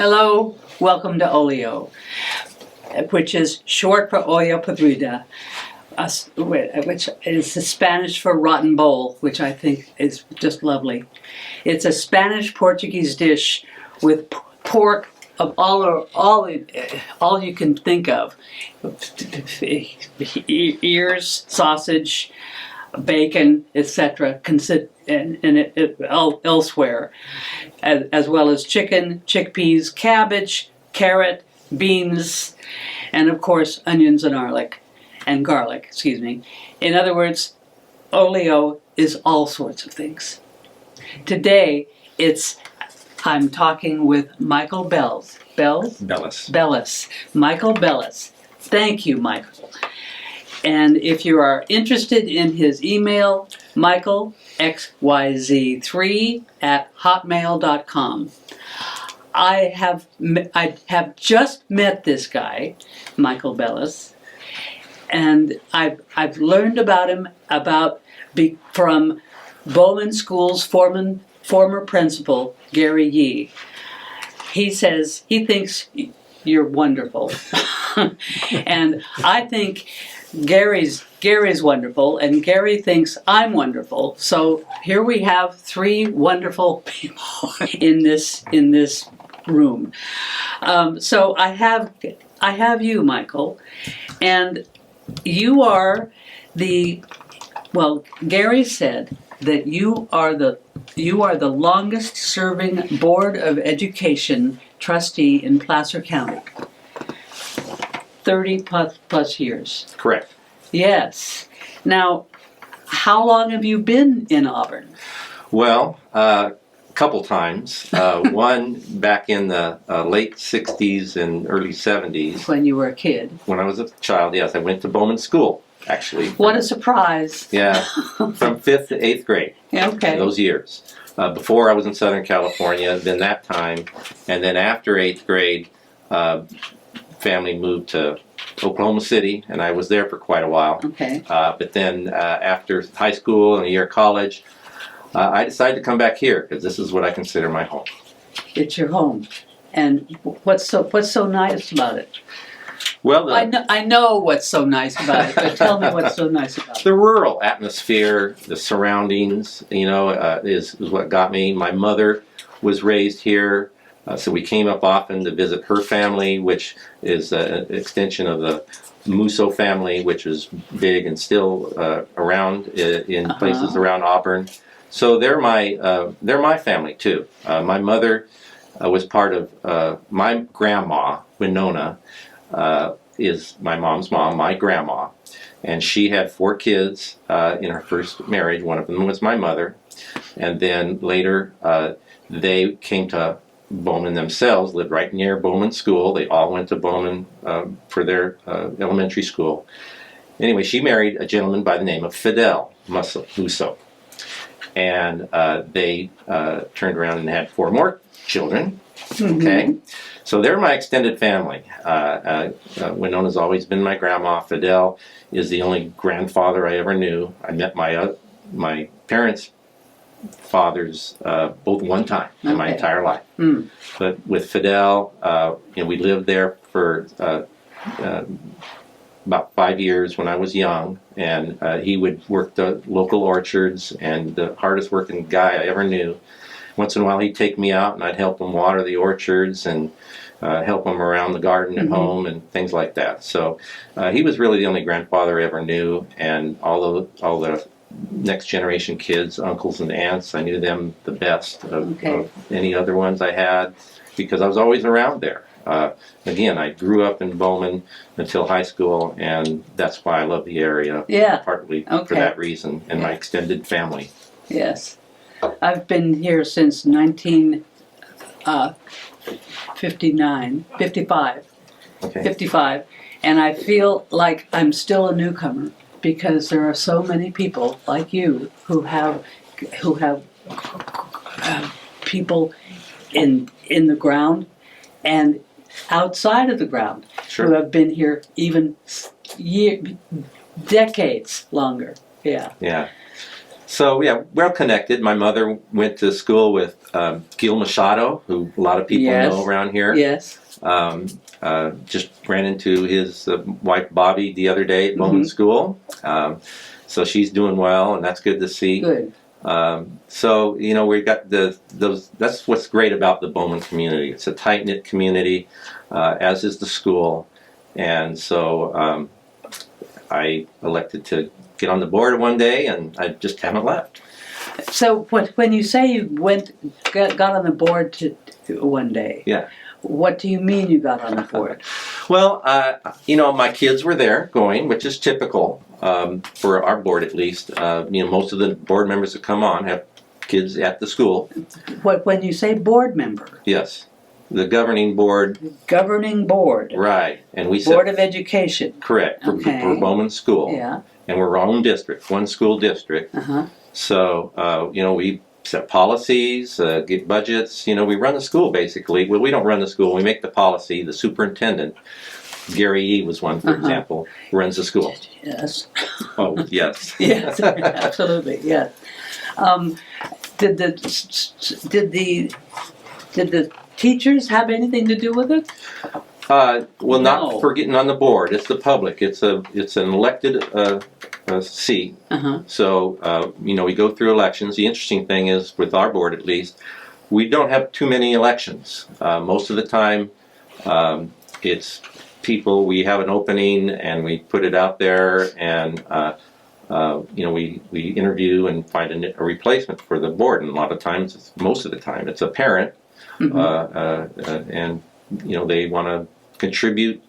Hello, welcome to Olio, which is short for olla podrida, which is the Spanish for rotten bowl, which I think is just lovely. It's a Spanish-Portuguese dish with pork of all you can think of: ears, sausage, bacon, etc., and elsewhere, as well as chicken, chickpeas, cabbage, carrot, beans, and of course onions and garlic. Excuse me. In other words, olio is all sorts of things. Today, I'm talking with Michael Bellis. Michael Bellis. Thank you, Michael. And if you are interested in his email, michaelxyz3@hotmail.com. I have just met this guy, Michael Bellis, and I've learned about him from Bowman School's former principal, Gary Yee. He says he thinks you're wonderful. And I think Gary's wonderful, and Gary thinks I'm wonderful. So here we have three wonderful people in this room. So I have you, Michael, and you are Gary said that you are the longest serving Board of Education trustee in Placer County. 30 plus years. Correct. Yes. Now, how long have you been in Auburn? Well, a couple times. One back in the late 60s and early 70s. When you were a kid. When I was a child, yes. I went to Bowman School, actually. What a surprise. Yeah. From 5th to 8th grade. Okay. Those years. Before I was in Southern California, then that time. And then after 8th grade, family moved to Oklahoma City, and I was there for quite a while. Okay. But then after high school and a year of college, I decided to come back here because this is what I consider my home. It's your home, and what's so nice about it? Well, I know what's so nice about it, but tell me what's so nice about it. The rural atmosphere, the surroundings, is what got me. My mother was raised here. So we came up often to visit her family, which is an extension of the Musso family, which is big and still around in places around Auburn. So they're my family too. My mother was part of my grandma, Winona, is my mom's mom, my grandma, and she had 4 kids in her first marriage. One of them was my mother, and then later they came to Bowman themselves, lived right near Bowman School. They all went to Bowman for their elementary school. Anyway, she married a gentleman by the name of Fidel Musso. And they turned around and had 4 more children. Mm-hmm. Okay? So they're my extended family. Winona's always been my grandma. Fidel is the only grandfather I ever knew. I met my parents' fathers both one time in my entire life. Mm. But with Fidel, we lived there for about 5 years when I was young, and he would work the local orchards, and the hardest working guy I ever knew. Once in a while he'd take me out and I'd help him water the orchards and help him around the garden at home and things like that. So he was really the only grandfather I ever knew, and all the next generation kids, uncles and aunts, I knew them the best of any other ones I had because I was always around there. Again, I grew up in Bowman until high school, and that's why I love the area, partly for that reason, and my extended family. Yes. I've been here since 55, and I feel like I'm still a newcomer, because there are so many people like you who have people in the ground and outside of the ground who have been here even decades longer. Yeah. So yeah, well connected. My mother went to school with Gil Machado, who a lot of people Yes. know around here. Yes. Just ran into his wife Bobby the other day at Bowman School. So she's doing well, and that's good to see. Good. So we got those. That's what's great about the Bowman community. It's a tight knit community, as is the school, and so I elected to get on the board one day, and I just haven't left. So when you say you got on the board one day, Yeah. what do you mean you got on the board? Well, my kids were there going, which is typical for our board at least. Most of the board members that come on have kids at the school. When you say board member? Yes. The governing board. Governing board. Right. And we Board of Education. Correct. For Bowman School. Yeah. And we're our own district, one school district. Uh-huh. So, we set policies, get budgets. We run the school basically. Well, we don't run the school. We make the policy. The superintendent, Gary E. was one, for example, runs the school. Yes. Oh, yes. Yes, absolutely, yes. Did the teachers have anything to do with it? Well, not No. for getting on the board. It's the public. It's an elected seat. Uh-huh. So we go through elections. The interesting thing is, with our board at least, we don't have too many elections. Most of the time, it's people. We have an opening and we put it out there, and we interview and find a replacement for the board. And a lot of times, most of the time, it's a parent, and they want to contribute.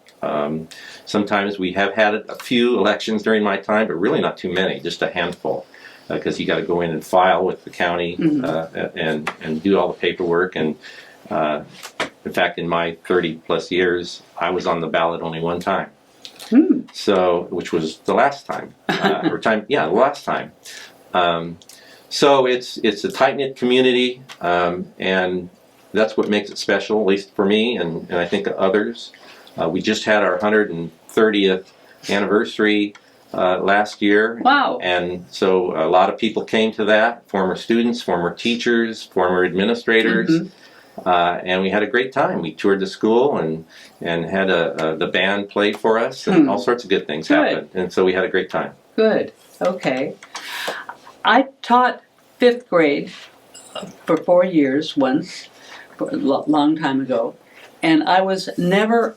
Sometimes we have had a few elections during my time, but really not too many, just a handful, because you got to go in and file with the county and do all the paperwork. And in fact, in my 30 plus years, I was on the ballot only one time. So, which was the last time, the last time. So it's a tight knit community, and that's what makes it special, at least for me, and I think others. We just had our 130th anniversary last year. Wow. And so a lot of people came to that, former students, former teachers, former administrators, and we had a great time. We toured the school and had the band play for us, and all sorts of good things happened. And so we had a great time. Good, okay. I taught 5th grade for 4 years once, a long time ago, and I was never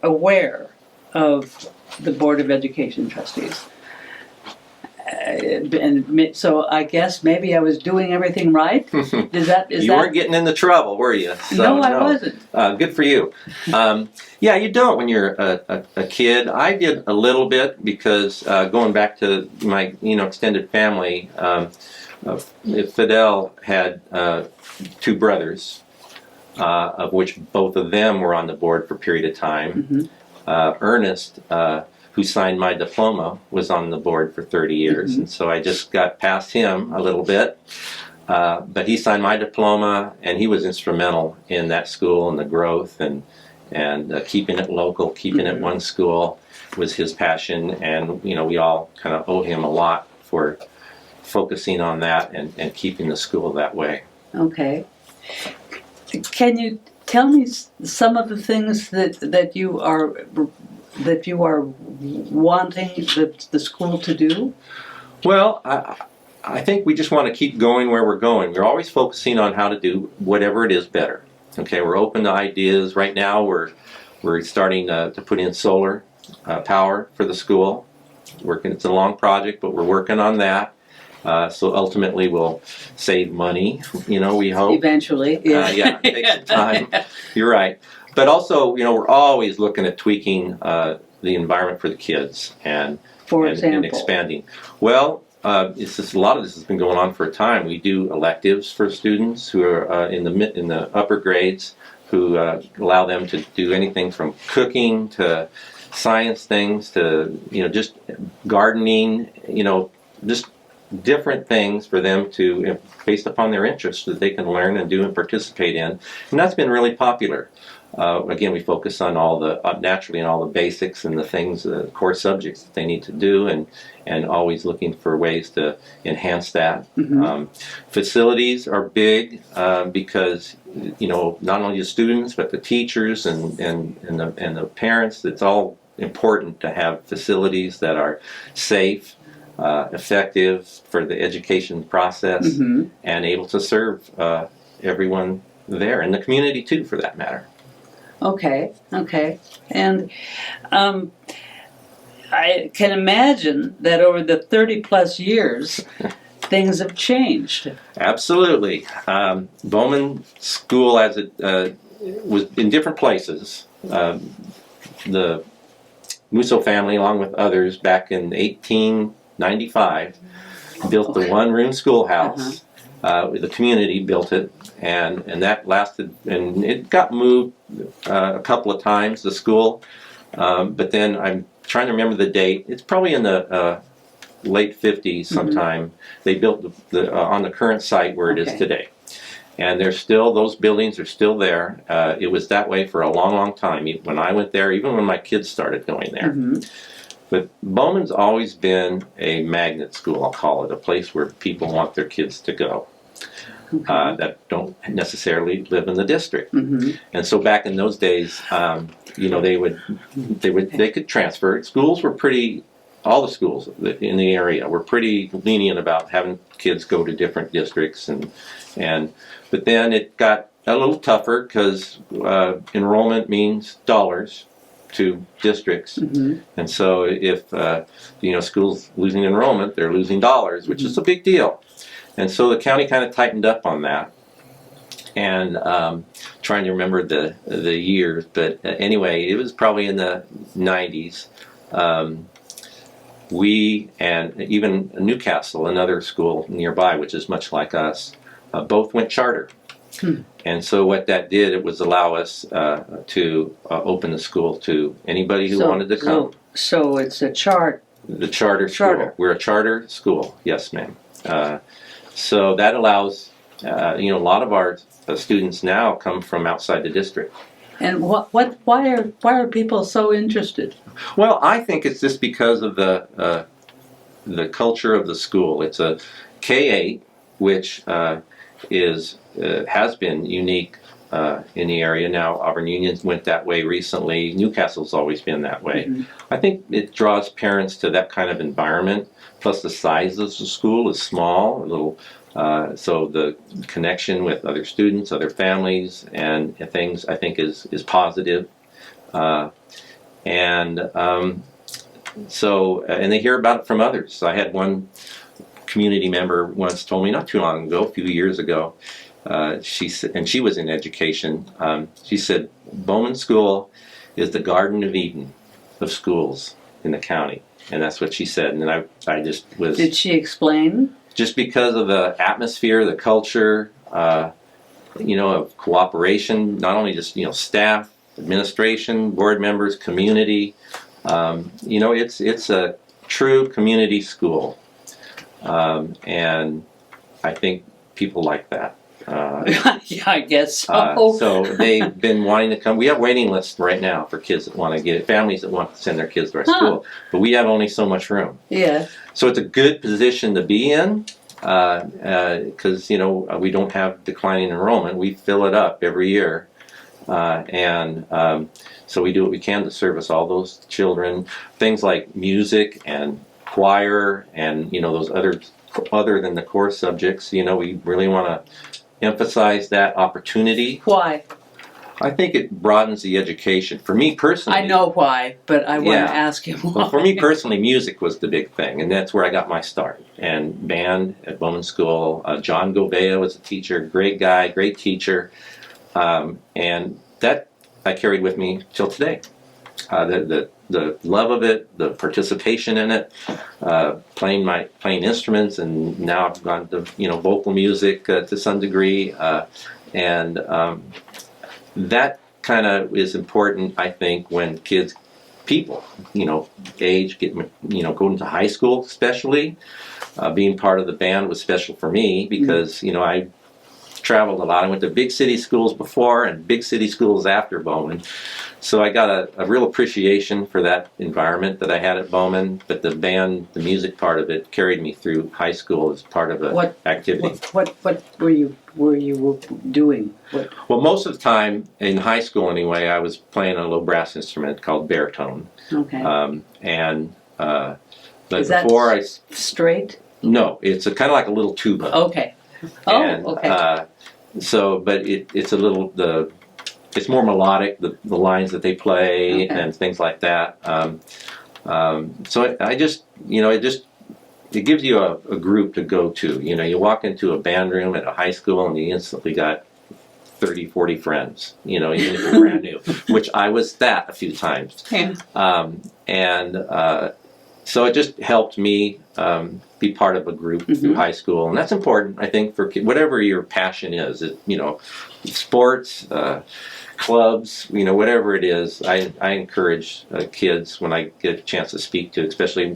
aware of the Board of Education trustees. And so I guess maybe I was doing everything right. You weren't getting into trouble, were you? So, no, I wasn't. Good for you. Yeah, you don't when you're a kid. I did a little bit because going back to my extended family, Fidel had 2 brothers, of which both of them were on the board for a period of time. Ernest, who signed my diploma, was on the board for 30 years, and so I just got past him a little bit. But he signed my diploma, and he was instrumental in that school and the growth and keeping it local, keeping it one school was his passion, and we all kind of owe him a lot for focusing on that and keeping the school that way. Okay. Can you tell me some of the things that you are wanting the school to do? Well, I think we just want to keep going where we're going. We're always focusing on how to do whatever it is better. Okay, we're open to ideas. Right now, we're starting to put in solar power for the school. It's a long project, but we're working on that. So ultimately, we'll save money. We hope eventually. Yeah, it takes some time. You're right. But also, we're always looking at tweaking the environment for the kids and expanding. Well, it's just a lot of this has been going on for a time. We do electives for students who are in the upper grades, who allow them to do anything from cooking to science things to just gardening. Just different things for them to, based upon their interests, that they can learn and do and participate in, and that's been really popular. again, we focus on all the naturally on all the basics and the things, the core subjects that they need to do, and always looking for ways to enhance that. Facilities are big because not only the students but the teachers and the parents. It's all important to have facilities that are safe, effective for the education process, and able to serve everyone there and the community too, for that matter. Okay. And I can imagine that over the 30 plus years, things have changed. Absolutely. Bowman School, as it was in different places, the Musso family, along with others, back in 1895, built the one-room schoolhouse. The community built it, and that lasted, and it got moved a couple of times, the school, but then I'm trying to remember the date. It's probably in the late 50s sometime. They built on the current site where it is today. And there's still, those buildings are still there. It was that way for a long, long time. When I went there, even when my kids started going there. But Bowman's always been a magnet school, I'll call it, a place where people want their kids to go that don't necessarily live in the district. And so back in those days, they could transfer. Schools were pretty, all the schools in the area were pretty lenient about having kids go to different districts, but then it got a little tougher because enrollment means dollars to districts, and so if schools losing enrollment, they're losing dollars, which is a big deal. And so the county kind of tightened up on that, and trying to remember the years, but anyway, it was probably in the 90s. We and even Newcastle, another school nearby, which is much like us, both went charter. And so what that did, it was allow us to open the school to anybody who wanted to come. So it's a chart. The charter school. We're a charter school. Yes, ma'am. So that allows, a lot of our students now come from outside the district. And why are people so interested? Well, I think it's just because of the culture of the school. It's a K-8, which has been unique in the area. Now, Auburn Union went that way recently. Newcastle's always been that way. I think it draws parents to that kind of environment. Plus, the size of the school is small, a little. So the connection with other students, other families, and things, I think, is positive. And they hear about it from others. So I had one community member once told me not too long ago, a few years ago, she said, and she was in education, she said, Bowman School is the Garden of Eden of schools in the county. And that's what she said. And I just was... Did she explain? Just because of the atmosphere, the culture, of cooperation, not only just, staff, administration, board members, community. It's a true community school. And I think people like that. Yeah, I guess so. So they've been wanting to come. We have waiting lists right now for kids that want to get it, families that want to send their kids to our school. But we have only so much room. Yeah. So it's a good position to be in because, we don't have declining enrollment. We fill it up every year. So we do what we can to service all those children. Things like music and choir and, those other than the core subjects, we really want to emphasize that opportunity. Why? I think it broadens the education. For me personally... I know why, but I want to ask you why. Well, for me personally, music was the big thing, and that's where I got my start. And band at Bowman School, John Govea was a teacher, great guy, great teacher. And that I carried with me till today. The love of it, the participation in it, playing instruments, and now I've gone to vocal music to some degree, and that kind of is important. I think when people age get go into high school, especially being part of the band was special for me because I traveled a lot. I went to big city schools before and big city schools after Bowman. So I got a real appreciation for that environment that I had at Bowman, but the band, the music part of it carried me through high school as part of an activity. What were you doing? Well, most of the time, in high school anyway, I was playing a little brass instrument called baritone. Okay. But Is that before straight? No, it's kind of like a little tuba. Okay. Oh, And, okay. but it's a little it's more melodic, the lines that they play and things like that. So I just, it gives you a group to go to. You walk into a band room at a high school and you instantly got 30, 40 friends, even if you're brand new, which I was that a few times. Yeah. So it just helped me be part of a group through high school, and that's important, I think, for whatever your passion is. Sports, clubs, whatever it is. I encourage kids when I get a chance to speak to, especially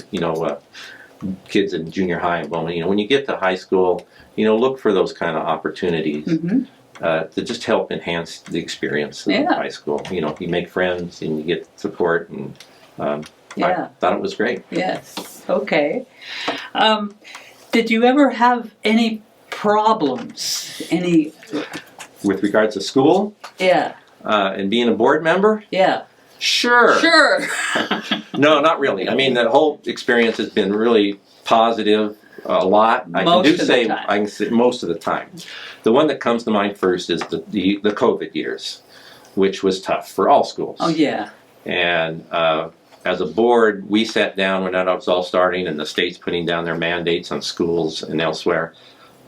kids in junior high and Bowman. When you get to high school, look for those kind of opportunities to just help enhance the experience of high school. You make friends and you get support and. I thought it was great. Yes. Okay. Did you ever have any problems? With regards to school? Yeah. And being a board member? Yeah. Sure. Sure. No, not really. I mean, the whole experience has been really positive. A lot. I can say most of the time. The one that comes to mind first is the COVID years, which was tough for all schools. Oh yeah. And as a board, we sat down when that was all starting and the state's putting down their mandates on schools and elsewhere.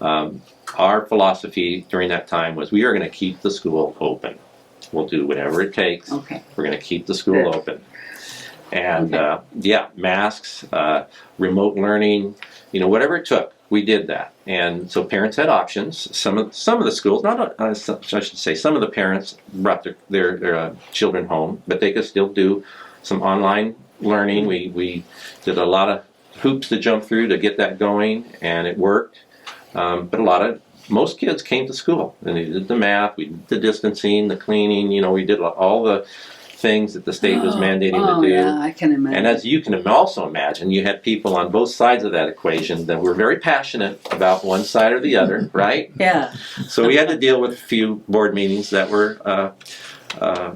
Our philosophy during that time was we are going to keep the school open. We'll do whatever it takes. Okay. We're going to keep the school open. And masks, remote learning, whatever it took, we did that. And so parents had options. Some of the schools, I should say, some of the parents brought their children home, but they could still do some online learning. We did a lot of hoops to jump through to get that going, and it worked. But most kids came to school, and they did the math, we did the distancing, the cleaning. We did all the things that the state was mandating to do. Yeah, I can imagine. And as you can also imagine, you had people on both sides of that equation that were very passionate about one side or the other, right? Yeah. So we had to deal with a few board meetings that were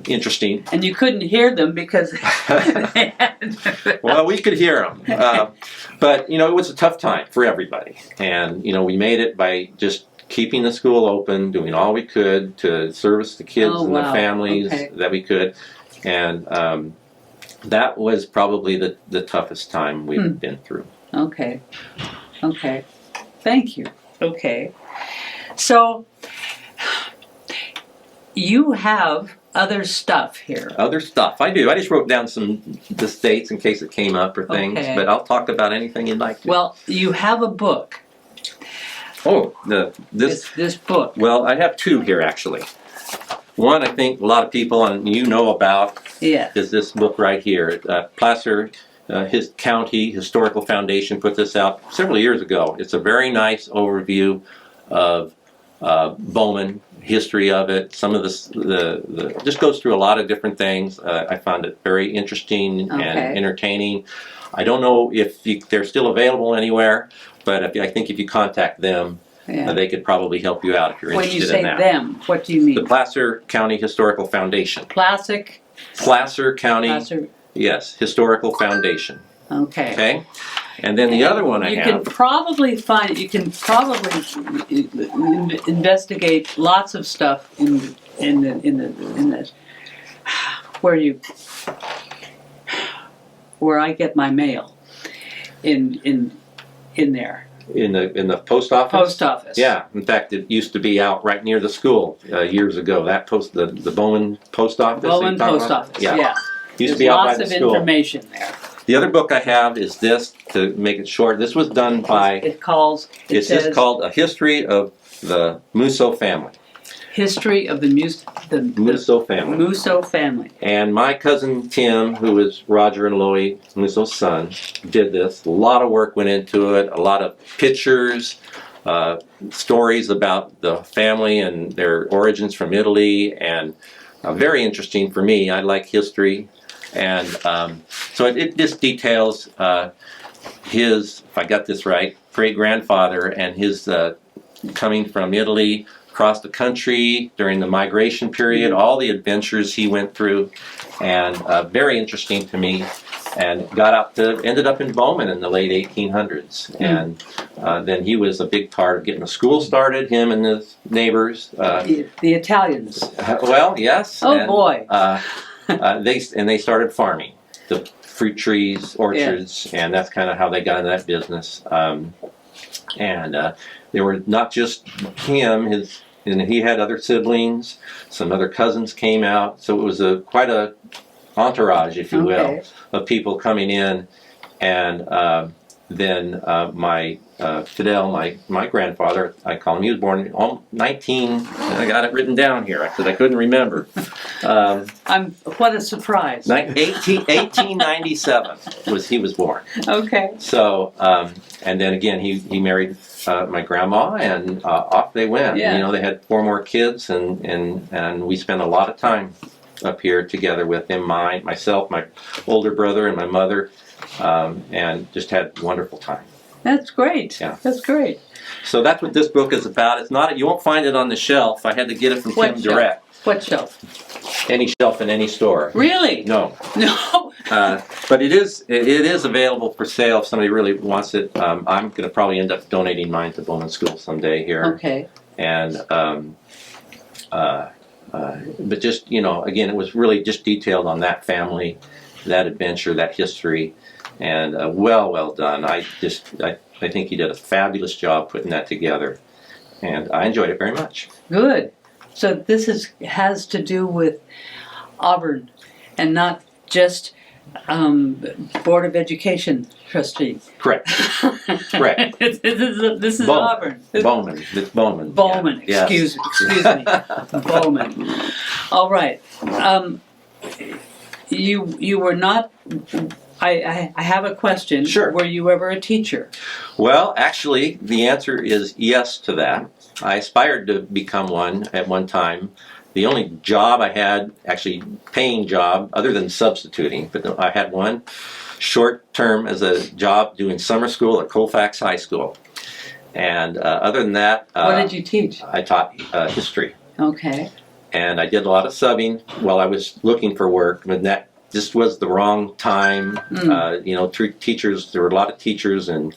interesting. And you couldn't hear them because well, we could hear them. But, it was a tough time for everybody. And, we made it by just keeping the school open, doing all we could to service the kids and the families that we could. And that was probably the toughest time we've been through. Okay. Thank you. Okay. So, you have other stuff here. Other stuff. I do. I just wrote down the states in case it came up or things, but I'll talk about anything you'd like to. Well, you have a book. Oh, this book. Well, I have two here actually. One I think a lot of people know about is this book right here. Placer County Historical Foundation put this out several years ago. It's a very nice overview of Bowman, history of it. Some of the just goes through a lot of different things. I found it very interesting and entertaining. I don't know if they're still available anywhere, but I think if you contact them, they could probably help you out if you're interested in that. When you say them, what do you mean? The Placer County Historical Foundation. Placer County. Yes, Historical Foundation. Okay. Okay. And then the other one you can probably find it. You can probably investigate lots of stuff in the where I get my mail in there. In the post office? Post office. Yeah. In fact, it used to be out right near the school years ago. The Bowman Post Office. Bowman Post Office. Yeah. Used to be out by the lots of school. Information there. The other book I have is this, to make it short. This was done by... It's just called A History of the Musso Family. History of the Musso Family. Musso family. And my cousin Tim, who is Roger and Loie Musso's son, did this. A lot of work went into it. A lot of pictures, stories about the family and their origins from Italy, and very interesting for me. I like history, and so it just details his, if I got this right, great-grandfather and his coming from Italy across the country during the migration period, all the adventures he went through, and very interesting to me. And ended up in Bowman in the late 1800s, and then he was a big part of getting a school started. Him and his neighbors. The Italians. Well, yes. Oh, and, boy. They started farming the fruit trees, orchards, and that's kind of how they got into that business. And they were not just him. And he had other siblings. Some other cousins came out, so it was quite a entourage, if you will, of people coming in. And then my Fidel, my grandfather, I call him, he was born in 19, I got it written down here because I couldn't remember. What a surprise. 1897 he was born. Okay. So, and then again, he married my grandma, and off they went. Yeah. You know, they had 4 more kids, and we spent a lot of time up here together with him, myself, my older brother, and my mother, and just had a wonderful time. That's great. Yeah. That's great. So that's what this book is about. It's not. You won't find it on the shelf. I had to get it from Tim direct. What shelf? Any shelf in any store. Really? No. No. But it is available for sale if somebody really wants it. I'm going to probably end up donating mine to Bowman School someday here. Okay. And but just, you know, again, it was really just detailed on that family, that adventure, that history, and well done. I think you did a fabulous job putting that together, and I enjoyed it very much. Good. So this has to do with Auburn, and not just Board of Education trustee. Correct. Correct. This is Bowman. Auburn. Bowman. It's Bowman. Bowman. Yeah. Excuse me. Bowman. All right. You were not. I have a question. Sure. Were you ever a teacher? Well, actually, the answer is yes to that. I aspired to become one at one time. The only job I had, actually paying job, other than substituting, but I had one short term as a job doing summer school at Colfax High School. And other than that... what did you teach? I taught history. Okay. And I did a lot of subbing while I was looking for work, and that just was the wrong time. You know, teachers, there were a lot of teachers and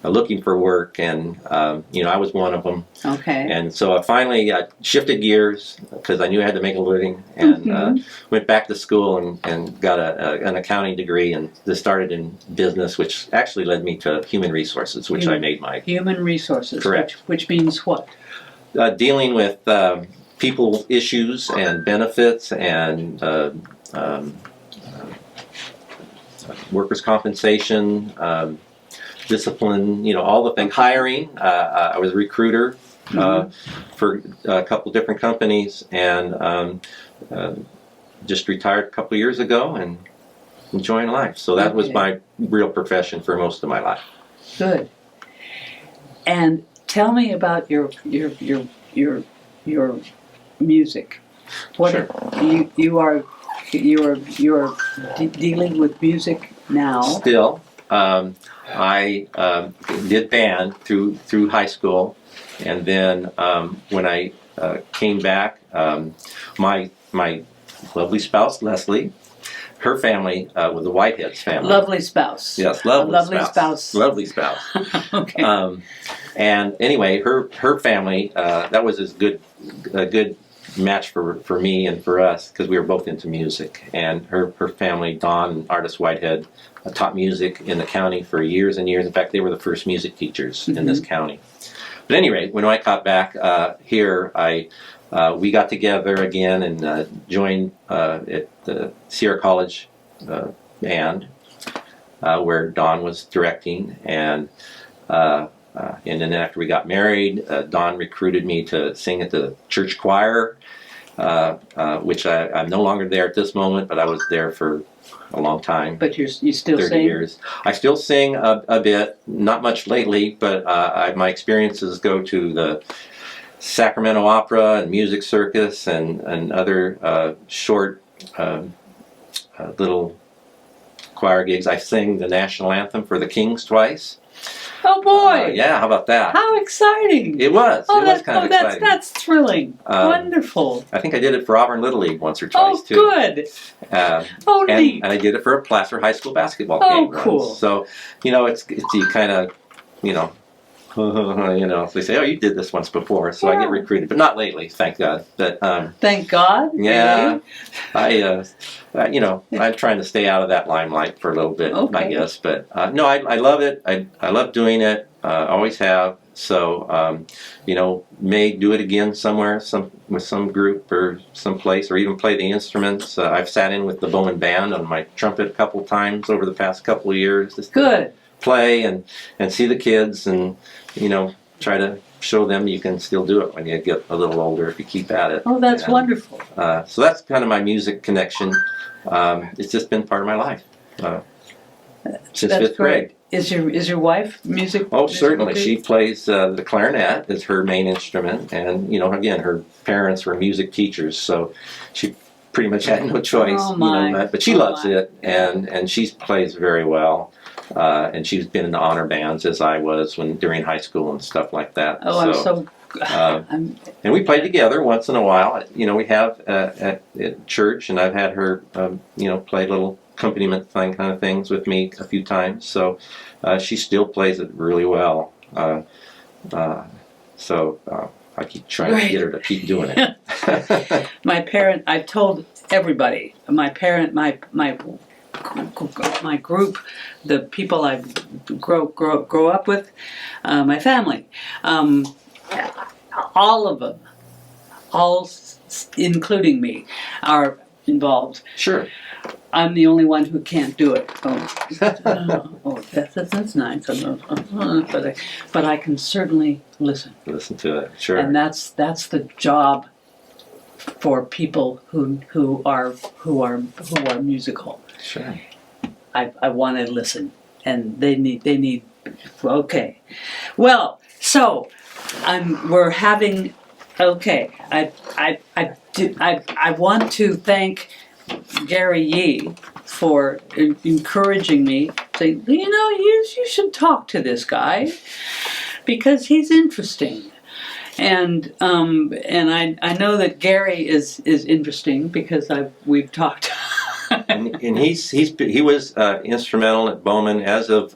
looking for work, and you know, I was one of them. Okay. And so I finally shifted gears because I knew I had to make a living, and went back to school and got an accounting degree, and just started in business, which actually led me to human resources, which I made my... Human resources. Correct. Which means what? Dealing with people issues and benefits and workers' compensation, discipline, you know, all the things. Hiring. I was a recruiter for a couple different companies, and just retired a couple of years ago and enjoying life. So that was my real profession for most of my life. Good. And tell me about your music. What Sure. you are dealing with music now? Still, I did band through high school, and then when I came back, my lovely spouse Leslie, her family was the Whiteheads family. Lovely spouse. Yes, lovely spouse. Lovely spouse. Okay. And anyway, her family, that was a good match for me and for us, because we were both into music. And her family, Dawn and Artist Whitehead, taught music in the county for years and years. In fact, they were the first music teachers in this county. But anyway, when I got back here, we got together again and joined at the Sierra College band, where Dawn was directing, and then after we got married, Dawn recruited me to sing at the church choir, which I'm no longer there at this moment, but I was there for a long time. But you still 30 sing? years. I still sing a bit, not much lately, but my experiences go to the Sacramento Opera and Music Circus and other short little choir gigs. I sing the national anthem for the Kings twice. Oh boy! Yeah, how about that? How exciting! It was. Oh, it was kind of exciting. That's thrilling. Wonderful. I think I did it for Auburn Little League once or Oh, twice too. good. Neat. And I did it for a Placer High School basketball Oh, game cool. once. So, it's you kind of, they say, oh, you did this once before, so I get recruited, but not lately, thank God. But thank God. yeah, Really? I'm trying to stay out of that limelight for a little bit, Okay. I guess. But no, I love it. I love doing it. Always have. So may do it again somewhere, with some group or some place, or even play the instruments. I've sat in with the Bowman Band on my trumpet a couple times over the past couple of years. Just Good. play and see the kids and try to show them you can still do it when you get a little older if you keep at it. Oh, that's wonderful. So that's kind of my music connection. It's just been part of my life since That's fifth grade. great. Is your wife music? Oh, certainly. musical She plays the clarinet is her main instrument, and again, her parents were music teachers, so she pretty much had no choice. Oh, my. But she loves it, and she plays very well. And she's been in honor bands as I was during high school and stuff like that. Oh, And we play together once in a while. We have at church, and I've had her, play little accompaniment kind of things with me a few times. So she still plays it really well. I keep trying to get her to keep doing it. I've told everybody, my group, the people I grow up with, my family, all of them, including me, are involved. Sure. I'm the only one who can't do it. That's nice. But I can certainly listen. Listen to it. Sure. And that's the job for people who are musical. Sure. I want to listen, and they need. Okay, well, so we're having. Okay, I want to thank Gary Yee for encouraging me, saying, you should talk to this guy because he's interesting. And I know that Gary is interesting because we've talked. and he was instrumental at Bowman, as of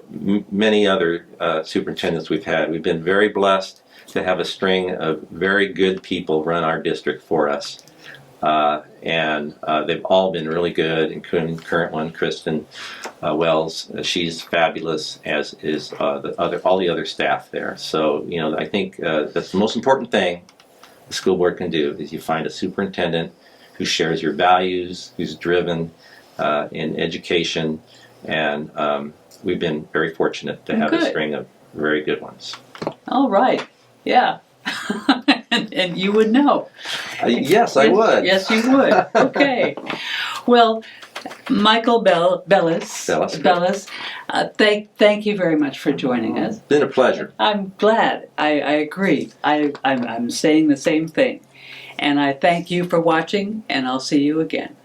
many other superintendents we've had. We've been very blessed to have a string of very good people run our district for us. And they've all been really good, including the current one, Kristen Wells. She's fabulous, as is all the other staff there. So, I think that's the most important thing the school board can do, is you find a superintendent who shares your values, who's driven in education, and we've been very fortunate to have a string of very good ones. All right. Yeah. And you would know. Yes, I would. Yes, you would. Okay. Well, Michael Bellis, thank you very much for joining us. It's been a pleasure. I'm glad. I agree. I'm saying the same thing. And I thank you for watching, and I'll see you again.